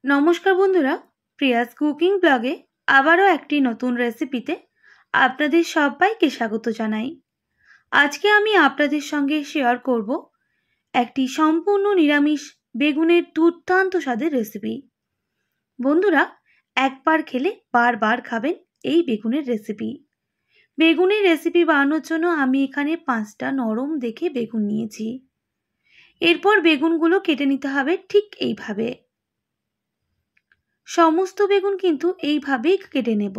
নমস্কার বন্ধুরা, Prius cooking ব্লগে আবারও একটি নতুন রেসিপিতে আপনাদের সবাইকে স্বাগত জানাই। আজকে আমি আপনাদের সঙ্গে শেয়ার করব একটি সম্পূর্ণ নিরামিষ বেগুনের দুর্দান্ত স্বাদের রেসিপি। বন্ধুরা, একবার খেলে বারবার খাবেন এই বেগুনের রেসিপি। বেগুনের রেসিপি বানানোর জন্য আমি এখানে 5টা নরম দেখে বেগুন নিয়েছি। এরপর বেগুনগুলো কেটে নিতে হবে ঠিক এইভাবে। সমস্ত বেগুন কিন্তু এইভাবেই কেটে নেব।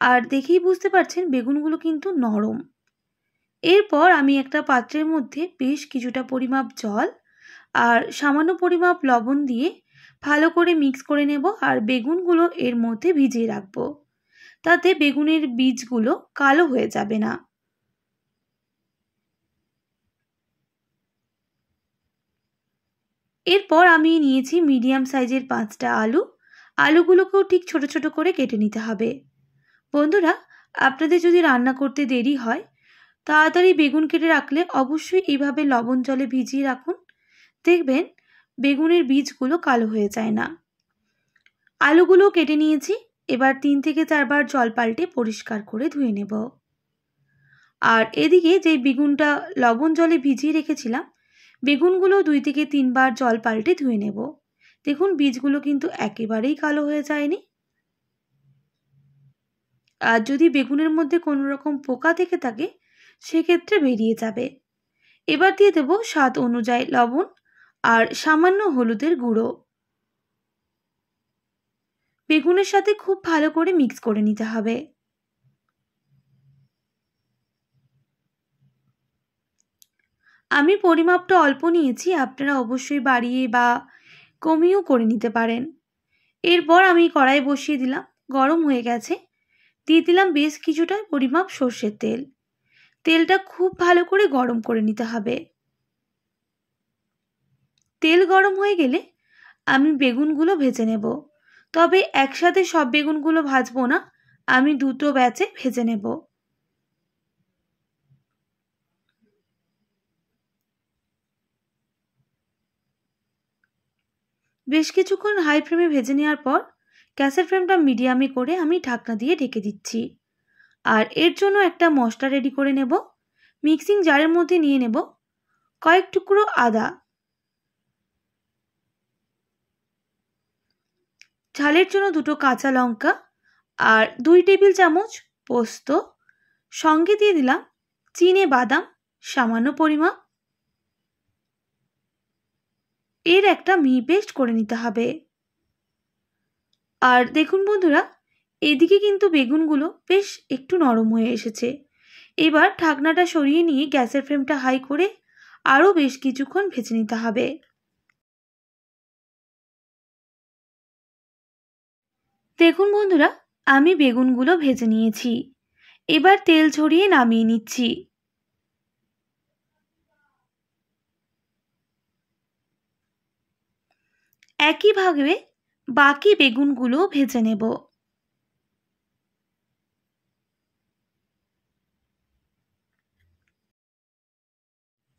আর দেখেই বুঝতে পারছেন বেগুনগুলো কিন্তু নরম। এরপর আমি একটা পাত্রের মধ্যে বেশ কিছুটা পরিমাপ জল আর সামান্য পরিমাপ লবণ দিয়ে ভালো করে মিক্স করে নেব আর বেগুনগুলো এর মধ্যে ভিজিয়ে রাখব, তাতে বেগুনের বীজগুলো কালো হয়ে যাবে না। এরপর আমি নিয়েছি মিডিয়াম সাইজের 5টা আলু। আলুগুলোকেও ঠিক ছোট ছোট করে কেটে নিতে হবে। বন্ধুরা, আপনাদের যদি রান্না করতে দেরি হয়, তাড়াতাড়ি বেগুন কেটে রাখলে অবশ্যই এইভাবে লবণ জলে ভিজিয়ে রাখুন। দেখবেন বেগুনের বীজগুলো কালো হয়ে যায় না। আলুগুলো কেটে নিয়েছি। এবার 3 থেকে 4 বার জল পাল্টে পরিষ্কার করে ধুয়ে নেব। আর এদিকে যে বেগুনটা লবণ জলে ভিজিয়ে রেখেছিলাম, বেগুনগুলো 2 থেকে 3 বার জল পাল্টে ধুয়ে নেব। দেখুন বীজগুলো কিন্তু একেবারেই কালো হয়ে যায়নি। আর যদি বেগুনের মধ্যে কোনো রকম পোকা থেকে থাকে সেক্ষেত্রে বেরিয়ে যাবে। এবার দিয়ে দেব স্বাদ অনুযায়ী লবণ আর সামান্য হলুদের গুঁড়ো। বেগুনের সাথে খুব ভালো করে মিক্স করে নিতে হবে। আমি পরিমাপটা অল্প নিয়েছি, আপনারা অবশ্যই বাড়িয়ে বা কমিয়েও করে নিতে পারেন। এরপর আমি কড়াই বসিয়ে দিলাম, গরম হয়ে গেছে। দিয়ে দিলাম বেশ কিছুটা পরিমাপ সর্ষের তেল। তেলটা খুব ভালো করে গরম করে নিতে হবে। তেল গরম হয়ে গেলে আমি বেগুনগুলো ভেজে নেব, তবে একসাথে সব বেগুনগুলো ভাজবো না, আমি দুটো ব্যাচে ভেজে নেব। বেশ কিছুক্ষণ হাই ফ্লেমে ভেজে নেওয়ার পর গ্যাসের ফ্লেমটা মিডিয়ামে করে আমি ঢাকনা দিয়ে ঢেকে দিচ্ছি। আর এর জন্য একটা মশলা রেডি করে নেব। মিক্সিং জারের মধ্যে নিয়ে নেব কয়েক টুকরো আদা, ঝালের জন্য 2টো কাঁচা লঙ্কা আর 2 টেবিল চামচ পোস্ত, সঙ্গে দিয়ে দিলাম চিনে বাদাম সামান্য পরিমাণ। এর একটা মিহি পেস্ট করে নিতে হবে। আর দেখুন বন্ধুরা, এদিকে কিন্তু বেগুনগুলো বেশ একটু নরম হয়ে এসেছে। এবার ঢাকনাটা সরিয়ে নিয়ে গ্যাসের ফ্লেমটা হাই করে আরও বেশ কিছুক্ষণ ভেজে নিতে হবে। দেখুন বন্ধুরা, আমি বেগুনগুলো ভেজে নিয়েছি। এবার তেল ঝরিয়ে নামিয়ে নিচ্ছি। একইভাবে বাকি বেগুনগুলো ভেজে নেব।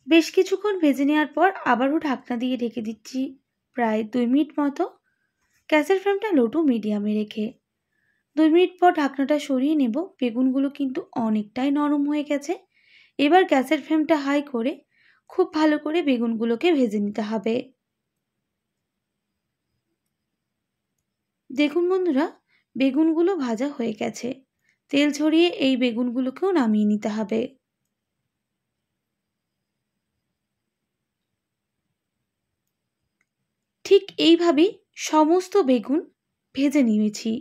বেশ কিছুক্ষণ ভেজে নেওয়ার পর আবারও ঢাকনা দিয়ে ঢেকে দিচ্ছি প্রায় 2 মিনিট মতো। গ্যাসের ফ্লেমটা লো টু মিডিয়ামে রেখে 2 মিনিট পর ঢাকনাটা সরিয়ে নেব। বেগুনগুলো কিন্তু অনেকটাই নরম হয়ে গেছে। এবার গ্যাসের ফ্লেমটা হাই করে খুব ভালো করে বেগুনগুলোকে ভেজে নিতে হবে। দেখুন বন্ধুরা, বেগুনগুলো ভাজা হয়ে গেছে। তেল ঝরিয়ে এই বেগুনগুলোকেও নামিয়ে নিতে হবে। ঠিক এইভাবেই সমস্ত বেগুন ভেজে নিয়েছি।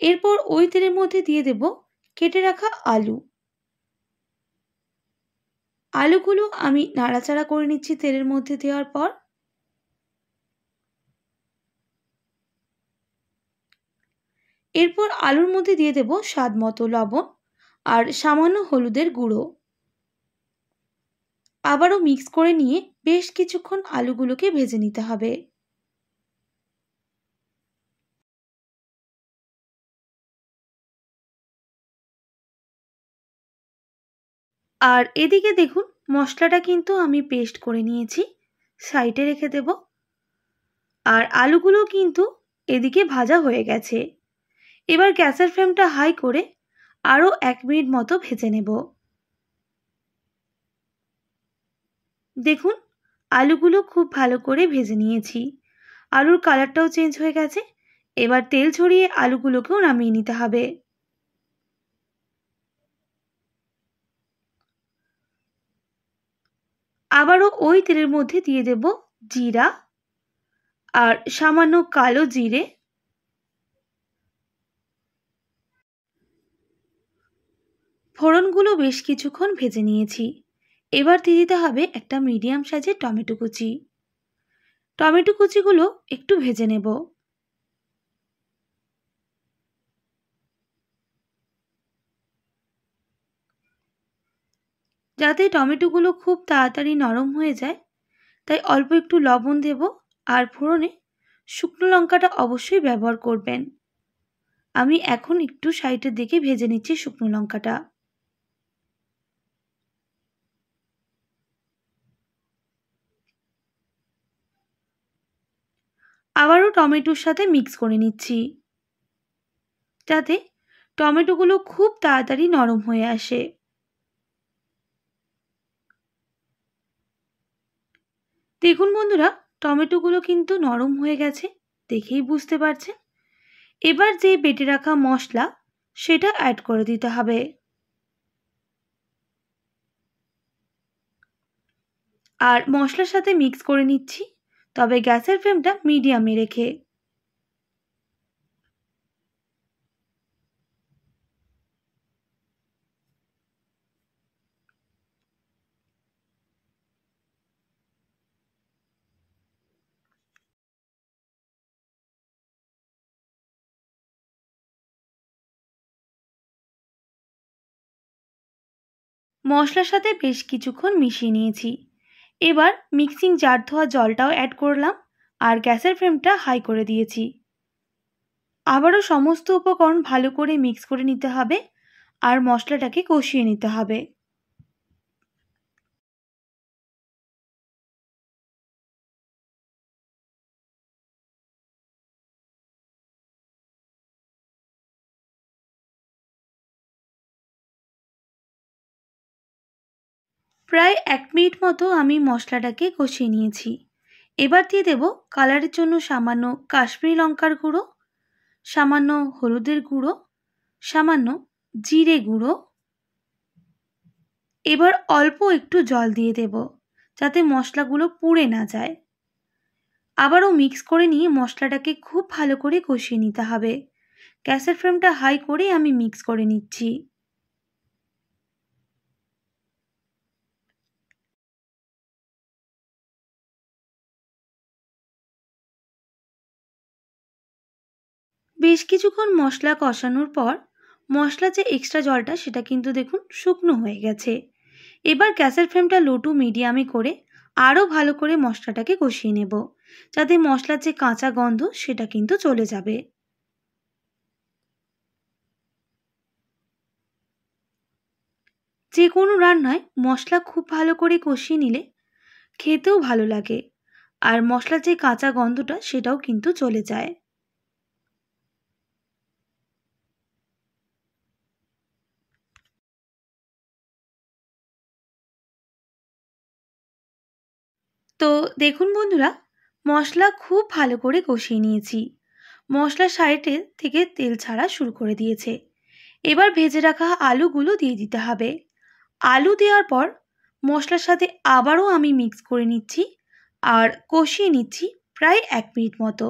এরপর ওই তেলের মধ্যে দিয়ে দেব কেটে রাখা আলু। আলুগুলো আমি নাড়াচাড়া করে নিচ্ছি তেলের মধ্যে দেওয়ার পর। এরপর আলুর মধ্যে দিয়ে দেব স্বাদ মতো লবণ আর সামান্য হলুদের গুঁড়ো। আবারও মিক্স করে নিয়ে বেশ কিছুক্ষণ আলুগুলোকে ভেজে নিতে হবে। আর এদিকে দেখুন মশলাটা কিন্তু আমি পেস্ট করে নিয়েছি, সাইডে রেখে দেব। আর আলুগুলো কিন্তু এদিকে ভাজা হয়ে গেছে। এবার গ্যাসের ফ্লেমটা হাই করে আরও 1 মিনিট মতো ভেজে নেব। দেখুন, আলুগুলো খুব ভালো করে ভেজে নিয়েছি। আলুর কালারটাও চেঞ্জ হয়ে গেছে। এবার তেল ছড়িয়ে আলুগুলোকেও নামিয়ে নিতে হবে। আবারও ওই তেলের মধ্যে দিয়ে দেব জিরা আর সামান্য কালো জিরে, ফোড়নগুলো বেশ কিছুক্ষণ ভেজে নিয়েছি। এবার দিয়ে দিতে হবে একটা মিডিয়াম সাইজের টমেটো কুচি। টমেটো কুচিগুলো একটু ভেজে নেব। যাতে টমেটোগুলো খুব তাড়াতাড়ি নরম হয়ে যায়, তাই অল্প একটু লবণ দেব। আর ফোড়নে শুকনো লঙ্কাটা অবশ্যই ব্যবহার করবেন। আমি এখন একটু সাইডের দিকে ভেজে নিচ্ছি শুকনো লঙ্কাটা। আবারও টমেটোর সাথে মিক্স করে নিচ্ছি, যাতে টমেটোগুলো খুব তাড়াতাড়ি নরম হয়ে আসে। দেখুন বন্ধুরা, টমেটোগুলো কিন্তু নরম হয়ে গেছে, দেখেই বুঝতে পারছেন। এবার যে বেটে রাখা মশলা সেটা অ্যাড করে দিতে হবে। আর মশলার সাথে মিক্স করে নিচ্ছি, তবে গ্যাসের ফ্লেমটা মিডিয়ামে রেখে। মশলার সাথে বেশ কিছুক্ষণ মিশিয়ে নিয়েছি। এবার মিক্সিং জার ধোয়া জলটাও অ্যাড করলাম আর গ্যাসের ফ্লেমটা হাই করে দিয়েছি। আবারও সমস্ত উপকরণ ভালো করে মিক্স করে নিতে হবে আর মশলাটাকে কষিয়ে নিতে হবে। প্রায় 1 মিনিট মতো আমি মশলাটাকে কষিয়ে নিয়েছি। এবার দিয়ে দেব কালারের জন্য সামান্য কাশ্মীরি লঙ্কার গুঁড়ো, সামান্য হলুদের গুঁড়ো, সামান্য জিরে গুঁড়ো। এবার অল্প একটু জল দিয়ে দেব, যাতে মশলাগুলো পুড়ে না যায়। আবারও মিক্স করে নিয়ে মশলাটাকে খুব ভালো করে কষিয়ে নিতে হবে। গ্যাসের ফ্লেমটা হাই করে আমি মিক্স করে নিচ্ছি। বেশ কিছুক্ষণ মশলা কষানোর পর মশলা যে এক্সট্রা জলটা সেটা কিন্তু দেখুন শুকনো হয়ে গেছে। এবার গ্যাসের ফ্লেমটা লো টু মিডিয়ামে করে আরও ভালো করে মশলাটাকে কষিয়ে নেব, যাতে মশলার যে কাঁচা গন্ধ সেটা কিন্তু চলে যাবে। যে কোনো রান্নায় মশলা খুব ভালো করে কষিয়ে নিলে খেতেও ভালো লাগে, আর মশলার যে কাঁচা গন্ধটা সেটাও কিন্তু চলে যায়। তো দেখুন বন্ধুরা, মশলা খুব ভালো করে কষিয়ে নিয়েছি। মশলা সাইডে থেকে তেল ছাড়া শুরু করে দিয়েছে। এবার ভেজে রাখা আলুগুলো দিয়ে দিতে হবে। আলু দেওয়ার পর মশলার সাথে আবারও আমি মিক্স করে নিচ্ছি আর কষিয়ে নিচ্ছি প্রায় 1 মিনিট মতো,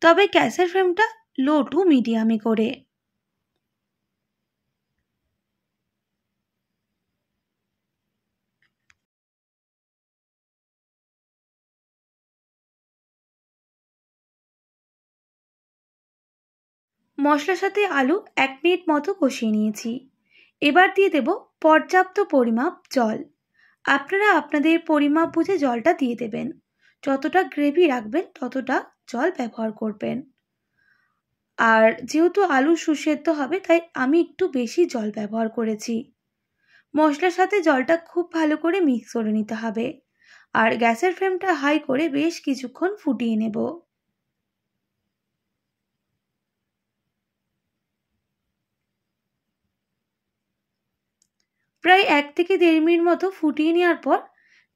তবে গ্যাসের ফ্লেমটা লো টু মিডিয়ামে করে। মশলার সাথে আলু 1 মিনিট মতো কষিয়ে নিয়েছি। এবার দিয়ে দেব পর্যাপ্ত পরিমাপ জল। আপনারা আপনাদের পরিমাপ বুঝে জলটা দিয়ে দেবেন। যতটা গ্রেভি রাখবেন ততটা জল ব্যবহার করবেন। আর যেহেতু আলু সুসেদ্ধ হবে তাই আমি একটু বেশি জল ব্যবহার করেছি। মশলার সাথে জলটা খুব ভালো করে মিক্স করে নিতে হবে আর গ্যাসের ফ্লেমটা হাই করে বেশ কিছুক্ষণ ফুটিয়ে নেব। প্রায় 1 থেকে 1.5 মিনিট মতো ফুটিয়ে নেওয়ার পর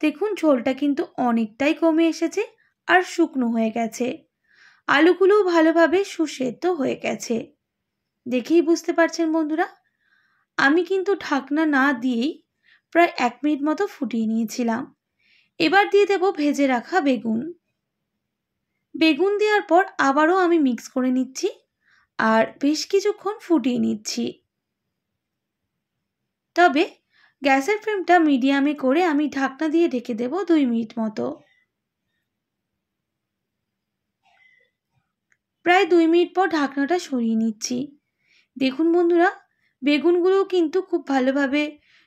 দেখুন ঝোলটা কিন্তু অনেকটাই কমে এসেছে আর শুকনো হয়ে গেছে। আলুগুলোও ভালোভাবে সুসেদ্ধ হয়ে গেছে। দেখেই বুঝতে পারছেন বন্ধুরা, আমি কিন্তু ঢাকনা না দিয়েই প্রায় 1 মিনিট মতো ফুটিয়ে নিয়েছিলাম। এবার দিয়ে দেব ভেজে রাখা বেগুন। বেগুন দেওয়ার পর আবারও আমি মিক্স করে নিচ্ছি আর বেশ কিছুক্ষণ ফুটিয়ে নিচ্ছি। তবে গ্যাসের ফ্লেমটা মিডিয়ামে করে আমি ঢাকনা দিয়ে ঢেকে দেব 2 মিনিট মতো। প্রায় 2 মিনিট পর ঢাকনাটা সরিয়ে নিচ্ছি। দেখুন বন্ধুরা, বেগুনগুলো কিন্তু খুব ভালোভাবে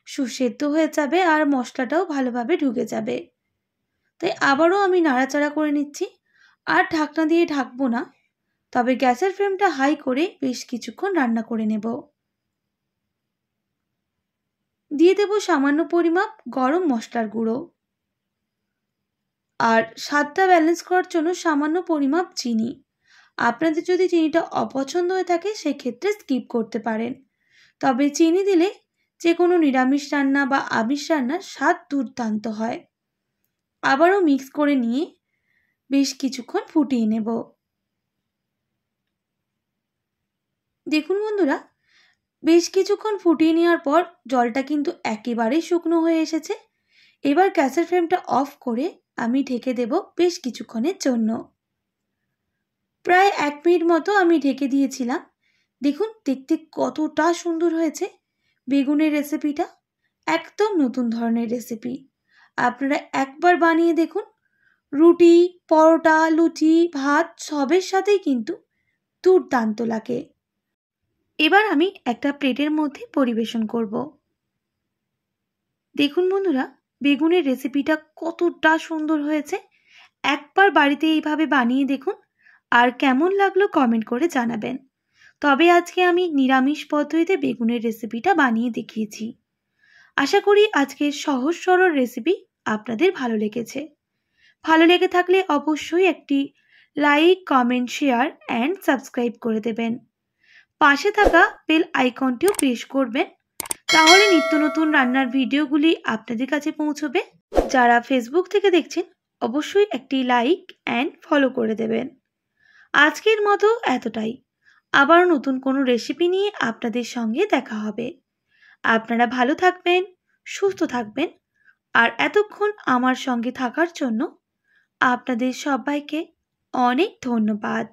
সুসেদ্ধ হয়ে যাবে আর মশলাটাও ভালোভাবে ঢুকে যাবে। তাই আবারও আমি নাড়াচাড়া করে নিচ্ছি আর ঢাকনা দিয়ে ঢাকবো না, তবে গ্যাসের ফ্লেমটা হাই করে বেশ কিছুক্ষণ রান্না করে নেব। দিয়ে দেব সামান্য পরিমাপ গরম মশলার গুঁড়ো আর স্বাদটা ব্যালেন্স করার জন্য সামান্য পরিমাপ চিনি। আপনাদের যদি চিনিটা অপছন্দ হয়ে থাকে সেক্ষেত্রে স্কিপ করতে পারেন, তবে চিনি দিলে যে কোনো নিরামিষ রান্না বা আমিষ রান্নার স্বাদ দুর্দান্ত হয়। আবারও মিক্স করে নিয়ে বেশ কিছুক্ষণ ফুটিয়ে নেব। দেখুন বন্ধুরা, বেশ কিছুক্ষণ ফুটিয়ে নেওয়ার পর জলটা কিন্তু একেবারেই শুকনো হয়ে এসেছে। এবার গ্যাসের ফ্লেমটা অফ করে আমি ঢেকে দেব বেশ কিছুক্ষণের জন্য। প্রায় 1 মিনিট মতো আমি ঢেকে দিয়েছিলাম। দেখুন দেখতে কতটা সুন্দর হয়েছে বেগুনের রেসিপিটা। একদম নতুন ধরনের রেসিপি। আপনারা একবার বানিয়ে দেখুন। রুটি, পরোটা, লুচি, ভাত সবের সাথেই কিন্তু দুর্দান্ত লাগে। এবার আমি একটা প্লেটের মধ্যে পরিবেশন করব। দেখুন বন্ধুরা, বেগুনের রেসিপিটা কতটা সুন্দর হয়েছে। একবার বাড়িতে এইভাবে বানিয়ে দেখুন আর কেমন লাগলো কমেন্ট করে জানাবেন। তবে আজকে আমি নিরামিষ পদ্ধতিতে বেগুনের রেসিপিটা বানিয়ে দেখিয়েছি। আশা করি আজকের সহজ সরল রেসিপি আপনাদের ভালো লেগেছে। ভালো লেগে থাকলে অবশ্যই একটি like, comment, share and subscribe করে দেবেন। পাশে থাকা বেল আইকনটিও প্রেস করবেন, তাহলে নিত্য নতুন রান্নার ভিডিওগুলি আপনাদের কাছে পৌঁছবে। যারা ফেসবুক থেকে দেখছেন অবশ্যই একটি লাইক অ্যান্ড ফলো করে দেবেন। আজকের মতো এতটাই। আবার নতুন কোনো রেসিপি নিয়ে আপনাদের সঙ্গে দেখা হবে। আপনারা ভালো থাকবেন, সুস্থ থাকবেন আর এতক্ষণ আমার সঙ্গে থাকার জন্য আপনাদের সবাইকে অনেক ধন্যবাদ।